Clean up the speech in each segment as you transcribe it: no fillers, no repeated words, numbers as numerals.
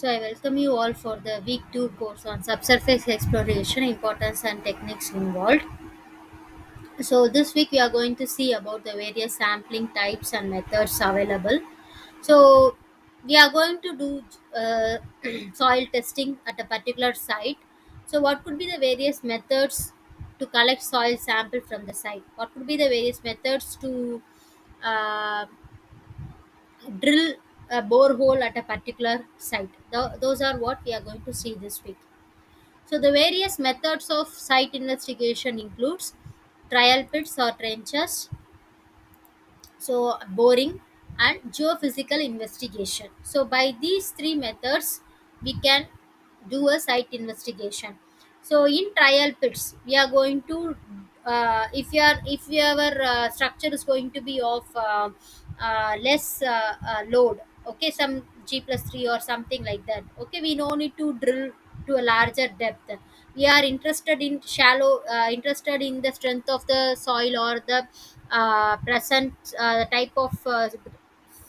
So I welcome you all for the week 2 course on subsurface exploration, importance and techniques involved. So this week we are going to see about the various sampling types and methods available. So we are going to do soil testing at a particular site. So what could be the various methods to collect soil sample from the site? What could be the various methods to uh, drill a borehole at a particular site? Those are what we are going to see this week. So the various methods of site investigation includes trial pits or trenches, so boring and geophysical investigation. So by these three methods we can do a site investigation. So in trial pits we are going to if your structure is going to be of less load, okay, some G+3 or something like that, okay, we no need to drill to a larger depth. We are interested in shallow interested in the strength of the soil or the present type of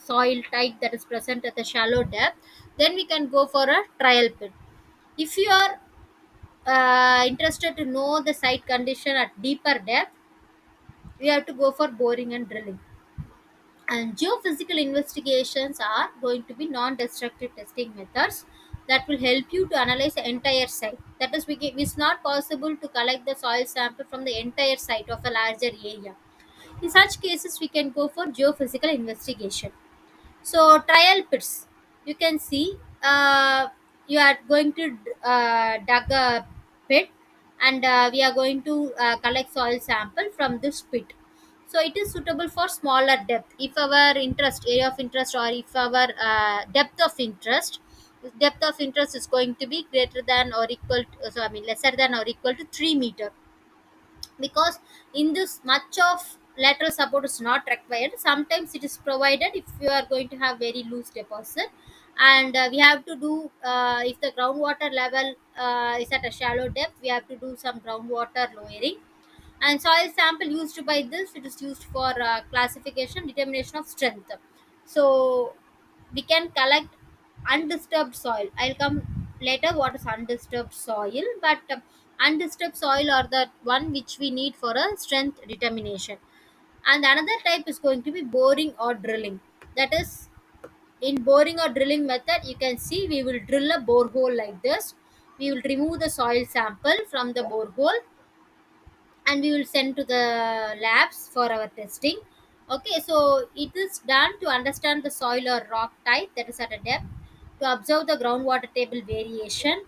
soil type that is present at the shallow depth. Then we can go for a trial pit. If you are interested to know the site condition at deeper depth, we have to go for boring and drilling. And geophysical investigations are going to be non-destructive testing methods that will help you to analyze the entire site. That is, it's not possible to collect the soil sample from the entire site of a larger area. In such cases, we can go for geophysical investigation. So trial pits, you can see you are going to dug a pit, and we are going to collect soil sample from this pit. So it is suitable for smaller depth. If our interest area of interest, or if our depth of interest is going to be greater than or equal to, so I mean lesser than or equal to 3 meter, because in this much of lateral support is not required. Sometimes it is provided if you are going to have very loose deposit, and we have to do if the groundwater level is at a shallow depth, we have to do some groundwater lowering. And soil sample used by this, it is used for classification, determination of strength. So we can collect undisturbed soil. I'll come later what is undisturbed soil, but undisturbed soil are the one which we need for a strength determination. And another type is going to be boring or drilling. That is, in boring or drilling method, you can see we will drill a borehole like this. We will remove the soil sample from the borehole, and we will send to the labs for our testing. Okay, so it is done to understand the soil or rock type that is at a depth, to observe the groundwater table variation,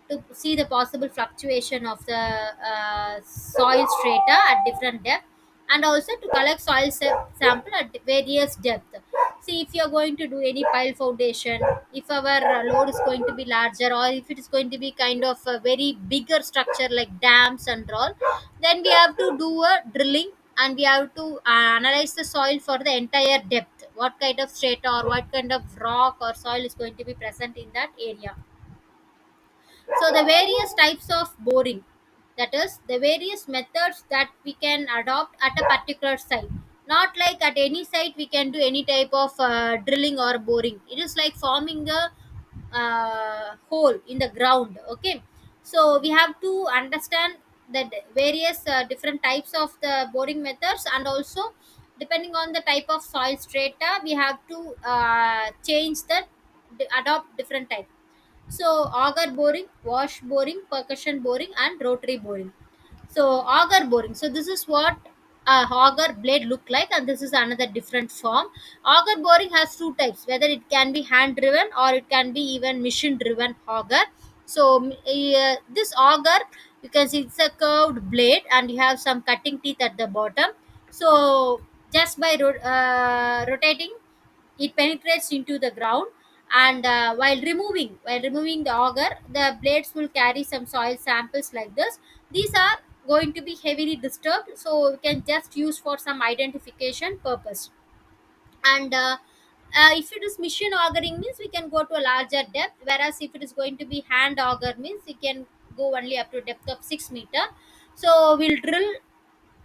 to see the possible fluctuation of the soil strata at different depth, and also to collect soil sample at various depth. See, if you are going to do any pile foundation, if our load is going to be larger, or if it is going to be kind of a very bigger structure like dams and all, then we have to do a drilling, and we have to analyze the soil for the entire depth, what kind of strata or what kind of rock or soil is going to be present in that area. So the various types of boring, that is the various methods that we can adopt at a particular site. Not like at any site we can do any type of drilling or boring. It is like forming a hole in the ground. Okay, so we have to understand that various different types of the boring methods, and also depending on the type of soil strata, we have to change that, adopt different type. So auger boring, wash boring, percussion boring, and rotary boring. So auger boring, so this is what a auger blade look like, and this is another different form. Auger boring has two types, whether it can be hand driven or it can be even machine driven auger. So this auger, you can see it's a curved blade, and you have some cutting teeth at the bottom. So just by rotating, it penetrates into the ground, and while removing the auger, the blades will carry some soil samples like this. These are going to be heavily disturbed, so we can just use for some identification purpose. And if it is machine augering means we can go to a larger depth, whereas if it is going to be hand auger means we can go only up to a depth of 6 meter. So we'll drill,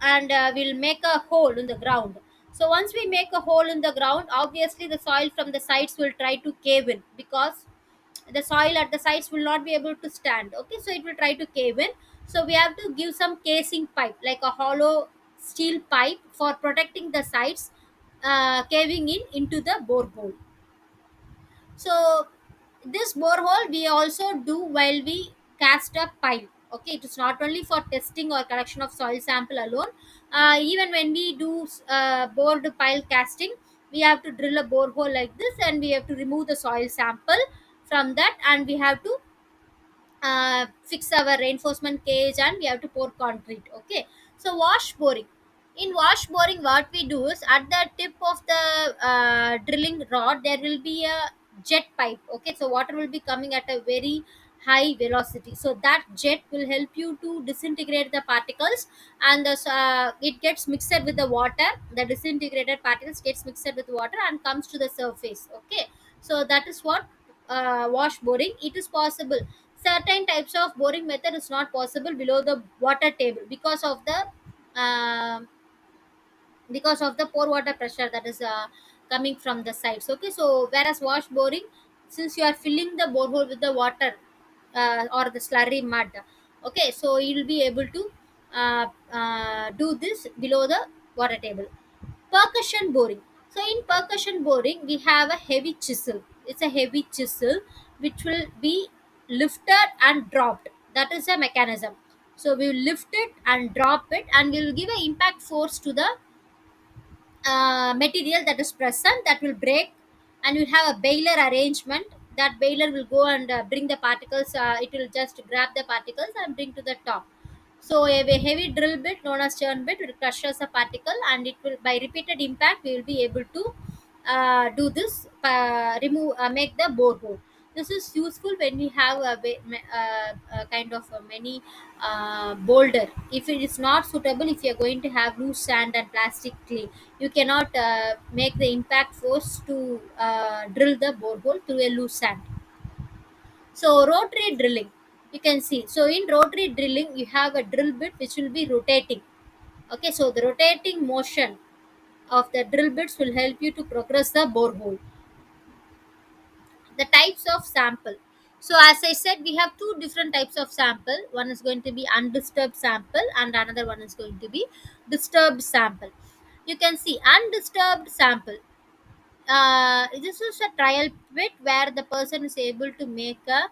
and we'll make a hole in the ground. So once we make a hole in the ground, obviously the soil from the sides will try to cave in, because the soil at the sides will not be able to stand. Okay, so it will try to cave in. So we have to give some casing pipe, like a hollow steel pipe, for protecting the sides caving in into the borehole. So this borehole we also do while we cast a pile. Okay, it is not only for testing or collection of soil sample alone. Even when we do bored pile casting, we have to drill a borehole like this, and we have to remove the soil sample from that, and we have to fix our reinforcement cage, and we have to pour concrete. Okay, so wash boring. In wash boring, what we do is, at the tip of the drilling rod there will be a jet pipe. Okay, so water will be coming at a very high velocity, so that jet will help you to disintegrate the particles, and it gets mixed with the water. The disintegrated particles gets mixed with water and comes to the surface. Okay, so that is what wash boring. It is possible. Certain types of boring method is not possible below the water table uh, because of the pore water pressure that is coming from the sides. Okay, so whereas wash boring, since you are filling the borehole with the water or the slurry mud, okay, so you will be able to do this below the water table. Percussion boring. So in percussion boring, we have a heavy chisel. It's a heavy chisel which will be lifted and dropped. That is a mechanism. So we will lift it and drop it, and we will give an impact force to the material that is present, that will break, and we'll have a bailer arrangement. That bailer will go and bring the particles. It will just grab the particles and bring to the top. So a heavy drill bit known as churn bit will crushes a particle, and it will, by repeated impact, we will be able to do this, remove, make the borehole. This is useful when we have a kind of many boulder. If it is not suitable, if you are going to have loose sand and plastic clay, you cannot make the impact force to drill the borehole through a loose sand. So rotary drilling, you can see. So in rotary drilling, you have a drill bit which will be rotating. Okay, so the rotating motion of the drill bits will help you to progress the borehole. The types of sample. So as I said, we have two different types of sample. One is going to be undisturbed sample, and another one is going to be disturbed sample. You can see undisturbed sample. This is a trial pit where the person is able to make a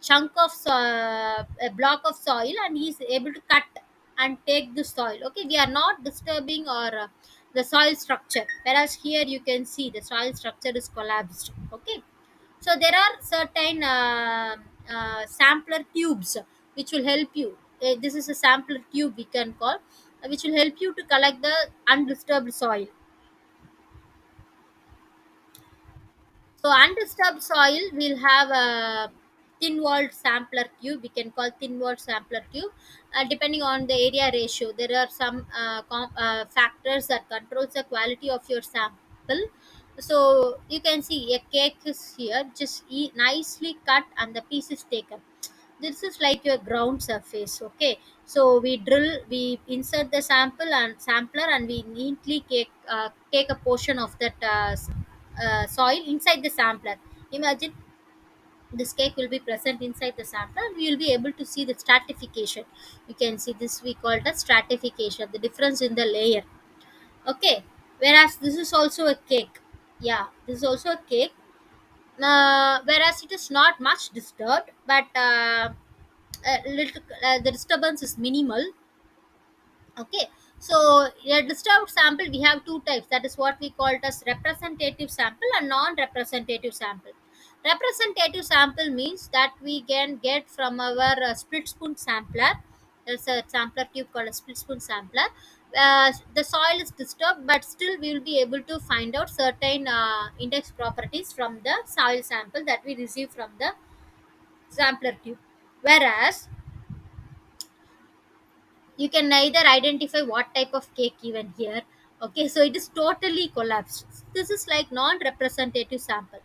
chunk of a block of soil, and he is able to cut and take the soil. Okay, we are not disturbing or the soil structure, whereas here you can see the soil structure is collapsed. Okay, so there are certain sampler tubes which will help you. This is a sampler tube we can call, which will help you to collect the undisturbed soil. So undisturbed soil will have a thin walled sampler tube. We can call thin walled sampler tube. Depending on the area ratio, there are some factors that controls the quality of your sample. So you can see a cake is here, just nicely cut, and the piece is taken. This is like your ground surface. Okay, so we insert the sample and sampler, and we neatly take a portion of that soil inside the sampler. Imagine this cake will be present inside the sampler, and we will be able to see the stratification. You can see this, we call it stratification, the difference in the layer. Okay, whereas this is also a cake. Yeah, this is also a cake. Whereas it is not much disturbed, but the disturbance is minimal. Okay, so a disturbed sample, we have two types. That is what we call it as representative sample and non-representative sample. Representative sample means that we can get from our split spoon sampler. There's a sampler tube called a split spoon sampler. The soil is disturbed, but still we will be able to find out certain index properties from the soil sample that we receive from the sampler tube. Whereas you can neither identify what type of cake even here. Okay, so it is totally collapsed. This is like non-representative sample.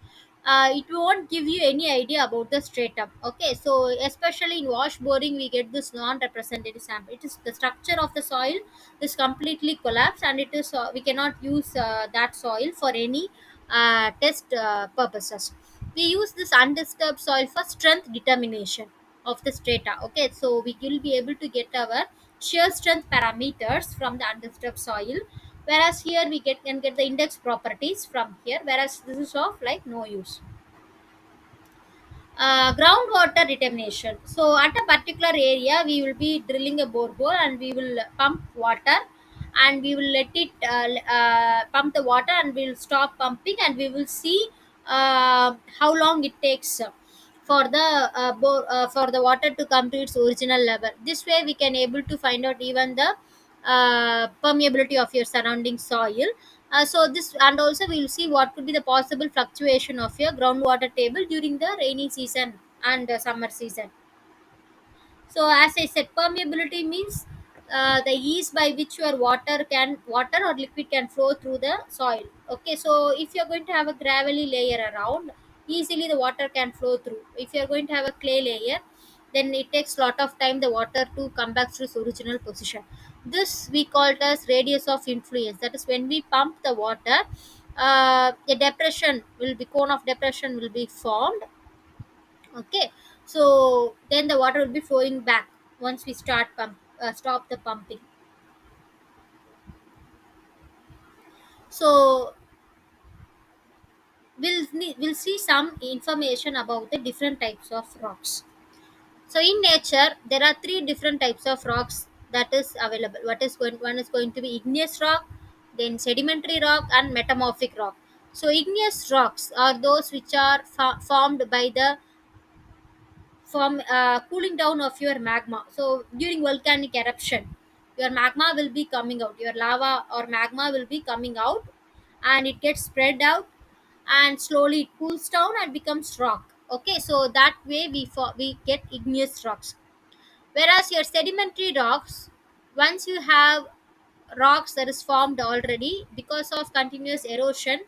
It won't give you any idea about the stratum. Okay, so especially in wash boring, we get this non-representative sample. It is the structure of the soil is completely collapsed, and it is we cannot use that soil for any test purposes. we use this undisturbed soil for strength determination of the strata. Okay, so we will be able to get our shear strength parameters from the undisturbed soil, whereas here we can get the index properties from here, whereas this is of like no use. Groundwater determination. So at a particular area, we will be drilling a borehole and we will pump water, and we will let it pump the water, and we will stop pumping, and we will see how long it takes for the for the water to come to its original level. This way we can able to find out even the permeability of your surrounding soil. So this, and also we will see what could be the possible fluctuation of your groundwater table during the rainy season and summer season. So as I said, permeability means the ease by which your water or liquid can flow through the soil. Okay, so if you're going to have a gravelly layer around, easily the water can flow through. If you're going to have a clay layer, then it takes lot of time the water to come back to its original position. This we call it as radius of influence. That is when we pump the water, a depression will be cone of depression will be formed. Okay, so then the water will be flowing back once we stop the pumping. So we'll see some information about the different types of rocks. So in nature there are three different types of rocks that is available. One is going to be igneous rock, then sedimentary rock, and metamorphic rock. So igneous rocks are those which are formed by the from cooling down of your magma. So during volcanic eruption, your magma will be coming out. Your lava or magma will be coming out, and it gets spread out, and slowly it cools down and becomes rock. Okay, so that way we get igneous rocks. Whereas your sedimentary rocks, once you have rocks that is formed already because of continuous erosion,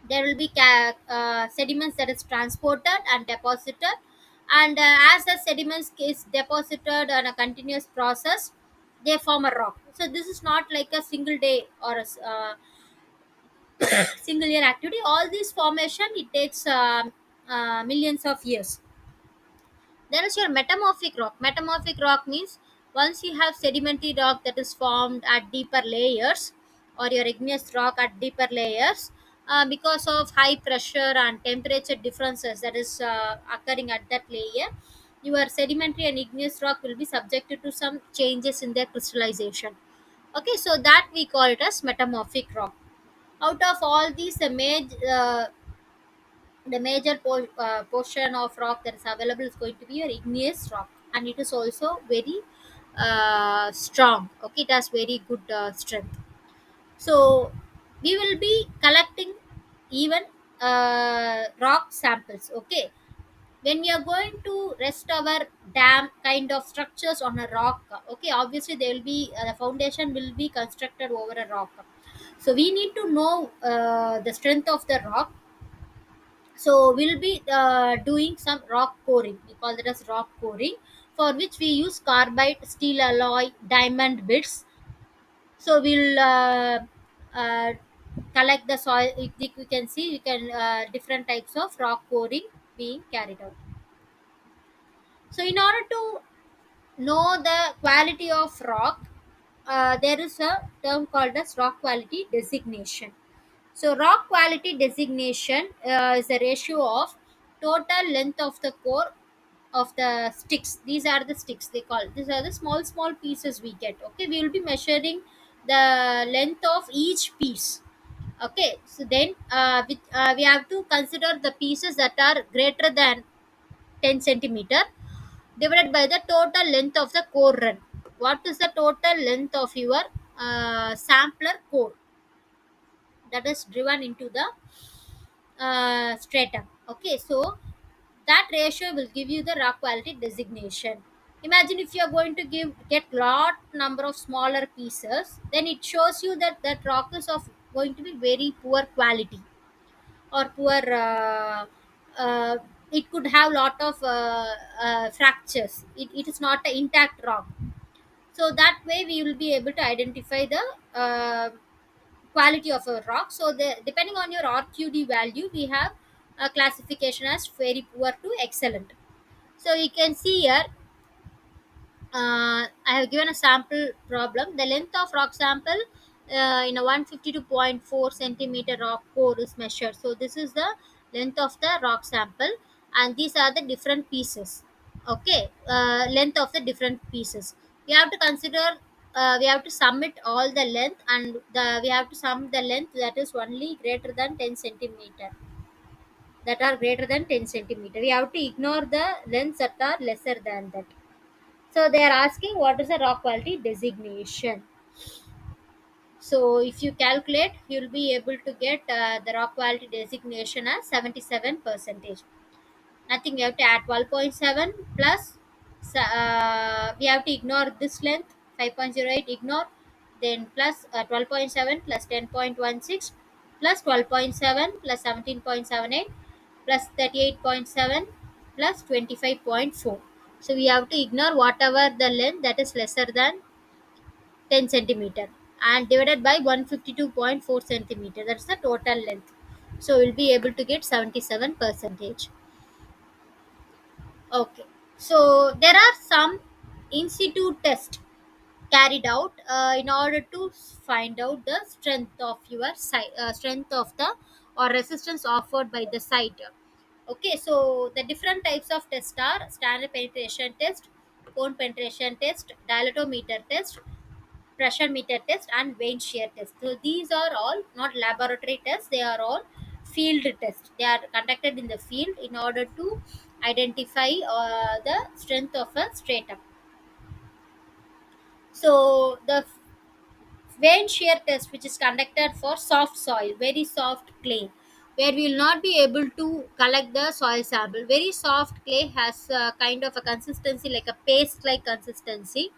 there will be sediments that is transported and deposited, and as the sediments is deposited on a continuous process, they form a rock. So this is not like a single day or single year activity. All this formation, it takes millions of years. There is your metamorphic rock. Metamorphic rock means once you have sedimentary rock that is formed at deeper layers, or your igneous rock at deeper layers, because of high pressure and temperature differences that is occurring at that layer, your sedimentary and igneous rock will be subjected to some changes in their crystallization. Okay, so that we call it as metamorphic rock. Out of all these, the major portion of rock that is available is going to be your igneous rock, and it is also very strong. Okay, it has very good strength. So we will be collecting even rock samples. Okay, when we are going to rest our dam kind of structures on a rock, okay, obviously there will be the foundation will be constructed over a rock. So we need to know the strength of the rock. So we'll be doing some rock coring. We call it as rock coring, for which we use carbide, steel alloy, diamond bits. So we'll uh, collect the soil. We can see, we can different types of rock coring being carried out. So in order to know the quality of rock, there is a term called as rock quality designation. So rock quality designation is the ratio of total length of the core of the sticks. These are the sticks they call. These are the small pieces we get. Okay, we will be measuring the length of each piece. Okay, so then we have to consider the pieces that are greater than 10 centimeter divided by the total length of the core run. What is the total length of your sampler core that is driven into the stratum? Okay, so that ratio will give you the rock quality designation. Imagine if you are going to get lot number of smaller pieces, then it shows you that that rock is of going to be very poor quality, or poor uh, it could have lot of fractures. It is not an intact rock. So that way we will be able to identify the quality of a rock. So the depending on your RQD value, we have classification as very poor to excellent. So you can see here, I have given a sample problem. The length of rock sample in a 152.4 centimeter rock core is measured. So this is the length of the rock sample, and these are the different pieces. Okay, length of the different pieces. We have to consider. We have to sum it all the length, and we have to sum the length that is only greater than 10 centimeter. That are greater than 10 centimeter. We have to ignore the lengths that are lesser than that. So they are asking what is the rock quality designation. So if you calculate, you'll be able to get the rock quality designation as 77 percentage. Nothing, we have to add 12.7 plus, we have to ignore this length 5.08, ignore, then plus 12.7 plus 10.16 plus 12.7 plus 17.78 plus 38.7 plus 25.4. So we have to ignore whatever the length that is lesser than 10 centimeter and divided by 152.4 centimeter, that's the total length. So we'll be able to get 77 percentage. Okay, so there are some in situ tests carried out in order to find out the strength of your site, strength of the or resistance offered by the site. Okay, so the different types of tests are standard penetration test, cone penetration test, dilatometer test, pressure meter test, and vein shear test. So these are all not laboratory tests; they are all field tests. They are conducted in the field in order to identify the strength of a stratum. So the vein shear test, which is conducted for soft soil, very soft clay, where we will not be able to collect the soil sample. Very soft clay has a kind of a consistency like a paste like consistency,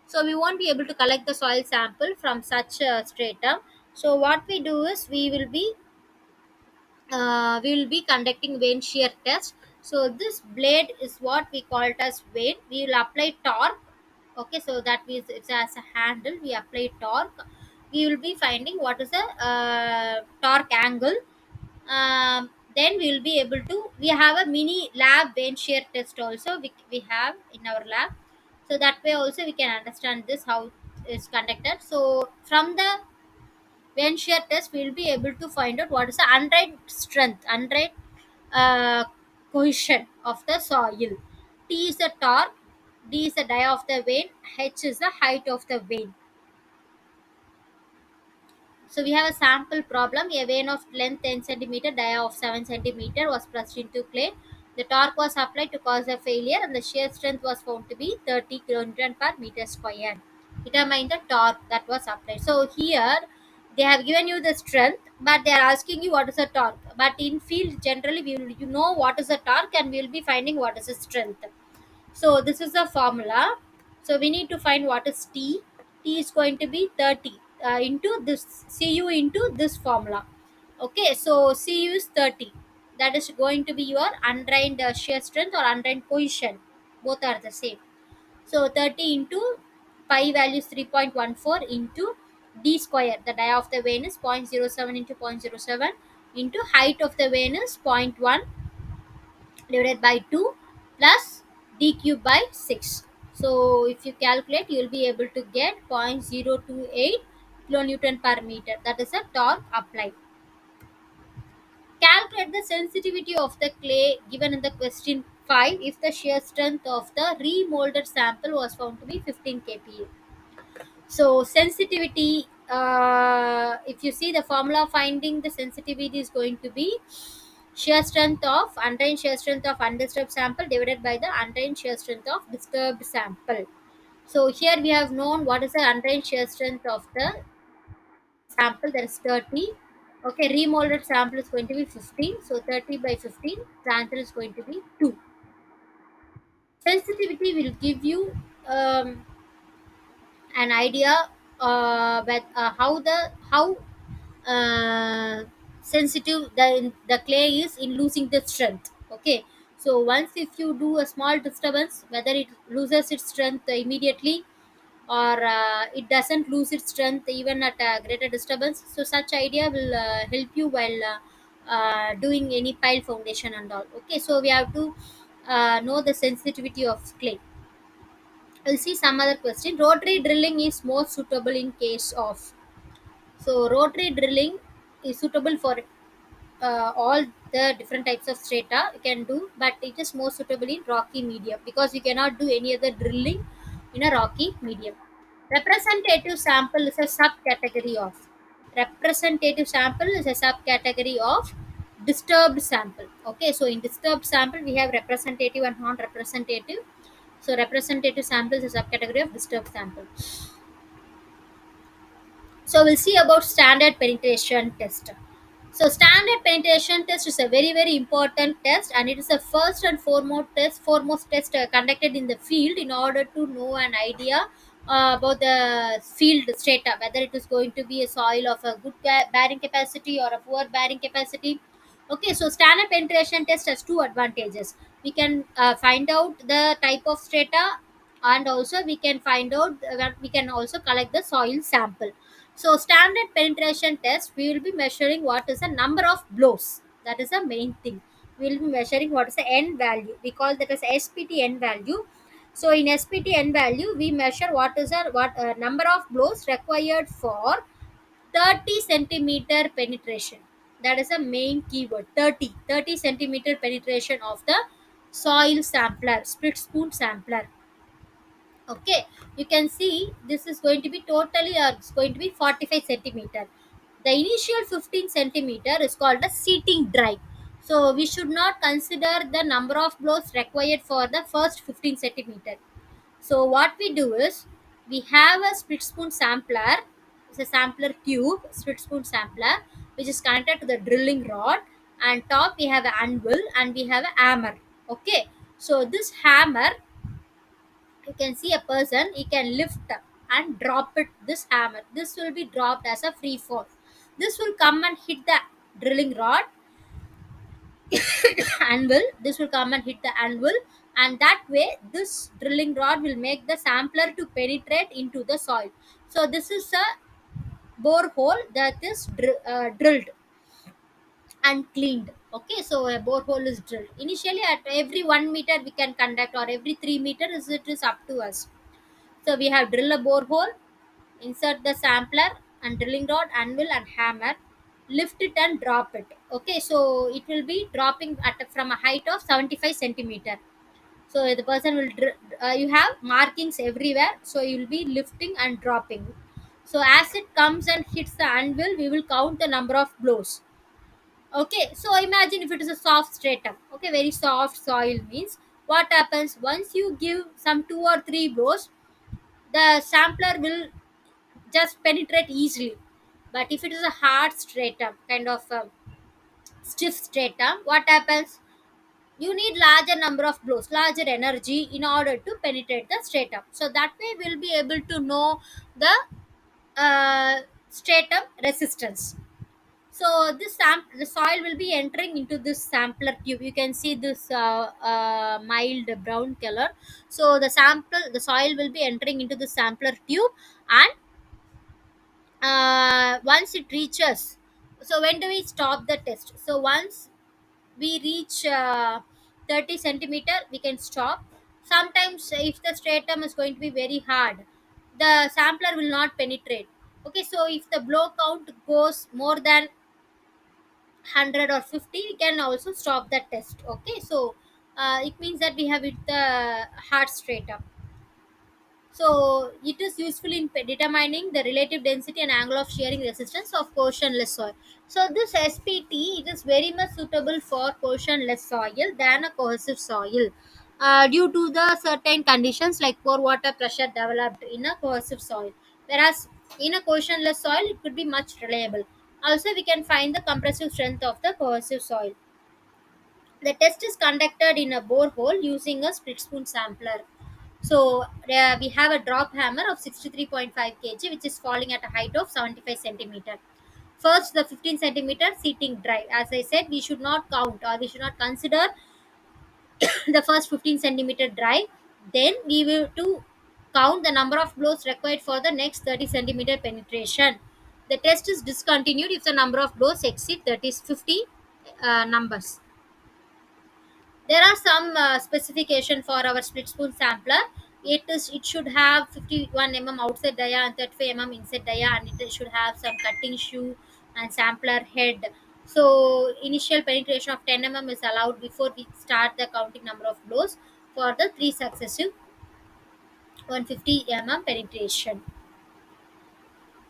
so we won't be able to collect the soil sample from such a stratum. So what we do is we will be conducting vein shear test. So this blade is what we call it as vein. We will apply torque. Okay, so that means it's as a handle, we apply torque. We will be finding what is the torque angle. Then we will be able to, we have a mini lab vein shear test also, we have in our lab. So that way also we can understand this how it's conducted. So from the when shear test, we will be able to find out what is the undrained strength, undrained uh, cohesion of the soil. T is the torque, D is the dia of the vein, H is the height of the vein. So we have a sample problem. A vein of length 10 centimeter, dia of 7 centimeter was pressed into clay. The torque was applied to cause a failure, and the shear strength was found to be 30 kilonewton per meter square. Determine the torque that was applied. So here they have given you the strength, but they are asking you what is the torque. But in field generally we will, you know what is the torque, and we will be finding what is the strength. So this is the formula. So we need to find what is T. T is going to be 30 into this Cu into this formula. Okay, so Cu is 30. That is going to be your undrained shear strength or undrained cohesion. Both are the same. So 30 into pi value is 3.14 into d square. The dia of the vein is 0.07 into 0.07 into height of the vein is zero point 0.1 divided by 2 plus d cube by 6. So if you calculate, you will be able to get 0.028 kilonewton per meter. That is a torque applied. Calculate the sensitivity of the clay given in the question 5 if the shear strength of the remolded sample was found to be 15 kPa. So sensitivity, if you see the formula finding the sensitivity is going to be shear strength of undrained shear strength of undisturbed sample divided by the undrained shear strength of disturbed sample. So here we have known what is the undrained shear strength of the sample, that is 30. Okay, remolded sample is going to be 15. So 30 by 15, the answer is going to be 2. Sensitivity will give you an idea with how uh, sensitive the clay is in losing the strength. Okay, so once if you do a small disturbance, whether it loses its strength immediately or it doesn't lose its strength even at a greater disturbance, so such idea will help you while doing any pile foundation and all. Okay, so we have to know the sensitivity of clay. We'll see some other question. Rotary drilling is more suitable in case of. So rotary drilling is suitable for all the different types of strata you can do, but it is more suitable in rocky medium because you cannot do any other drilling in a rocky medium. Representative sample is a subcategory of. Representative sample is a subcategory of disturbed sample. Okay, so in disturbed sample we have representative and non-representative. So representative sample is a subcategory of disturbed sample. So we'll see about standard penetration test. So standard penetration test is a very important test, and it is a first and foremost test conducted in the field in order to know an idea about the field strata, whether it is going to be a soil of a good bearing capacity or a poor bearing capacity. Okay, so standard penetration test has two advantages. We can find out the type of strata, and also we can find out that we can also collect the soil sample. So standard penetration test, we will be measuring what is the number of blows. That is the main thing. We will be measuring what is the n value. We call that as SPT n value. So in SPT n value, we measure what is the number of blows required for 30 centimeter penetration. That is a main keyword. 30 centimeter penetration of the soil sampler, split spoon sampler. Okay, you can see this is going to be totally it's going to be 45 centimeter. The initial 15 centimeter is called a seating drive. So we should not consider the number of blows required for the first 15 centimeter. So what we do is, we have a split spoon sampler. It's a sampler tube, split spoon sampler, which is connected to the drilling rod, and top we have an anvil and we have a hammer. Okay, so this hammer, you can see a person, he can lift and drop it. This hammer, this will be dropped as a free fall. This will come and hit the drilling rod, anvil. This will come and hit the anvil, and that way this drilling rod will make the sampler to penetrate into the soil. So this is a borehole that is drilled and cleaned. Okay, so a borehole is drilled initially at every 1 meter we can conduct, or every 3 meters, it is up to us. So we have drill a borehole, insert the sampler and drilling rod, anvil and hammer, lift it and drop it. Okay, so it will be dropping from a height of 75 centimeter. So the person will you have markings everywhere, so you will be lifting and dropping. So as it comes and hits the anvil, we will count the number of blows. Okay, so imagine if it is a soft stratum. Okay, very soft soil means what happens once you give some 2 or 3 blows, the sampler will just penetrate easily. But if it is a hard stratum, kind of a stiff stratum, what happens? You need larger number of blows, larger energy in order to penetrate the stratum. So that way we'll be able to know the stratum resistance. So the soil will be entering into this sampler tube. You can see this mild brown color. So the soil will be entering into the sampler tube, and once it reaches, so when do we stop the test? So once we reach 30 centimeter, we can stop. Sometimes if the stratum is going to be very hard, the sampler will not penetrate. Okay, so if the blow count goes more than 100 or 50, we can also stop the test. Okay, so it means that we have hit the hard stratum. So it is useful in determining the relative density and angle of shearing resistance of cohesionless soil. So this SPT, it is very much suitable for cohesionless soil than a cohesive soil, due to the certain conditions like poor water pressure developed in a cohesive soil, whereas in a cohesionless soil it could be much reliable. Also, we can find the compressive strength of the cohesive soil. The test is conducted in a borehole using a split spoon sampler. So we have a drop hammer of 63.5 kg, which is falling at a height of 75 centimeter. First, the 15 centimeter seating drive. As I said, we should not count, or we should not consider the first 15 centimeter drive. Then we will to count the number of blows required for the next 30 centimeter penetration. The test is discontinued if the number of blows exceed 30 50. numbers. There are some specification for our split spoon sampler. It should have 51 mm outside dia and 35 mm inside dia, and it should have some cutting shoe and sampler head. So initial penetration of 10 mm is allowed before we start the counting number of blows for the three successive 150 mm penetration.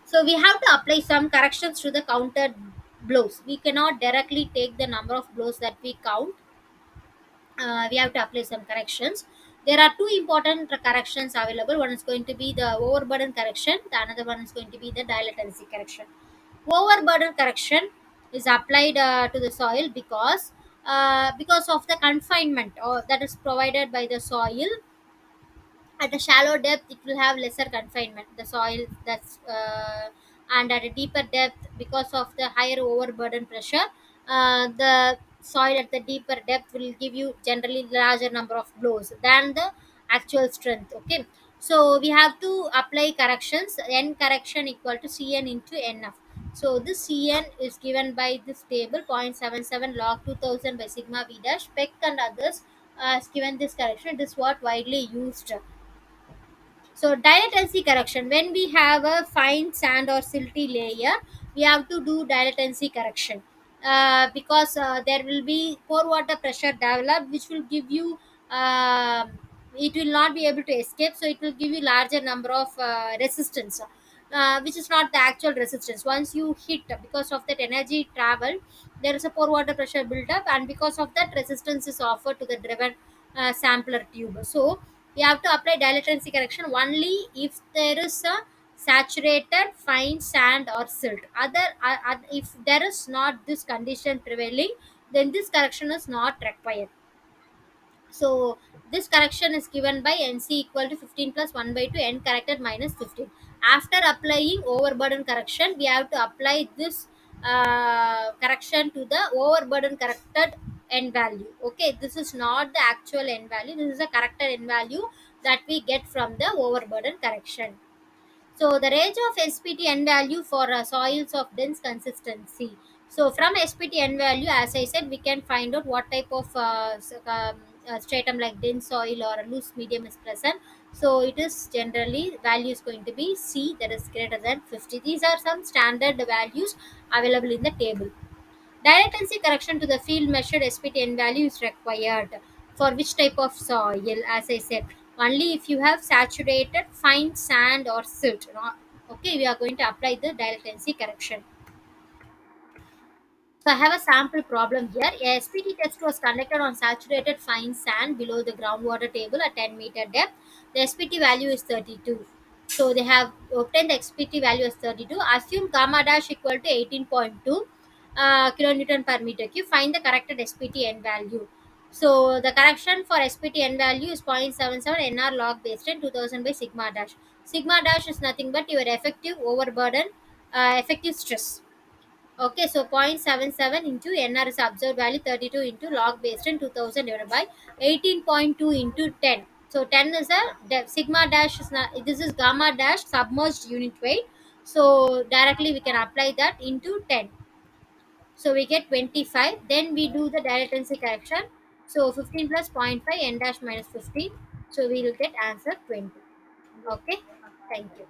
So we have to apply some corrections to the counted blows. We cannot directly take the number of blows that we count. We have to apply some corrections. There are two important corrections available. One is going to be the overburden correction. The another one is going to be the dilatancy correction. Overburden correction is applied to the soil because of the confinement or that is provided by the soil. At a shallow depth it will have lesser confinement, the soil that's and at a deeper depth, because of the higher overburden pressure, the soil at the deeper depth will give you generally larger number of blows than the actual strength. Okay, so we have to apply corrections. N correction equal to Cn into Nf. So this Cn is given by this table 0.77 log 2000 by sigma v dash. Peck and others has given this correction. It is what widely used. So dilatancy correction. When we have a fine sand or silty layer, we have to do dilatancy correction because there will be pore water pressure developed, which will give you. It will not be able to escape, so it will give you larger number of resistance, which is not the actual resistance. Once you hit, because of that energy travel, there is a pore water pressure built up, and because of that, resistance is offered to the driven sampler tube. So we have to apply dilatancy correction only if there is a saturated fine sand or silt. If there is not this condition prevailing, then this correction is not required. So this correction is given by NC equal to 15 plus 1 by 2 n corrected minus 15. After applying overburden correction, we have to apply this correction to the overburden corrected n value. Okay, this is not the actual n value. This is a corrected n value that we get from the overburden correction. So the range of SPT n value for soils of dense consistency. So from SPT n value, as I said, we can find out what type of stratum like dense soil or a loose medium is present. So it is generally value is going to be C, that is greater than 50. These are some standard values available in the table. Dilatancy correction to the field measured SPTN value is required for which type of soil? As I said, only if you have saturated fine sand or silt. Okay, we are going to apply the dilatancy correction. So I have a sample problem here. A SPT test was conducted on saturated fine sand below the groundwater table at 10-meter depth. The SPT value is 32. So they have obtained the SPT value as 32. Assume gamma dash equal to 18.2 kilonewton per meter cube. Find the corrected SPT n value. So the correction for SPT n value is 0.77 NR log base 10 2000 by sigma dash. Sigma dash is nothing but your effective overburden, effective stress. Okay, so 0.77 into NR is observed value 32 into log based on 2000 divided by 18.2 into 10. So 10 is a sigma dash is not, this is gamma dash submerged unit weight. So directly we can apply that into 10. So we get 25. Then we do the dilatancy correction. So 15 plus zero point 0.5 n dash minus 15. So we will get answer 20. Okay, thank you.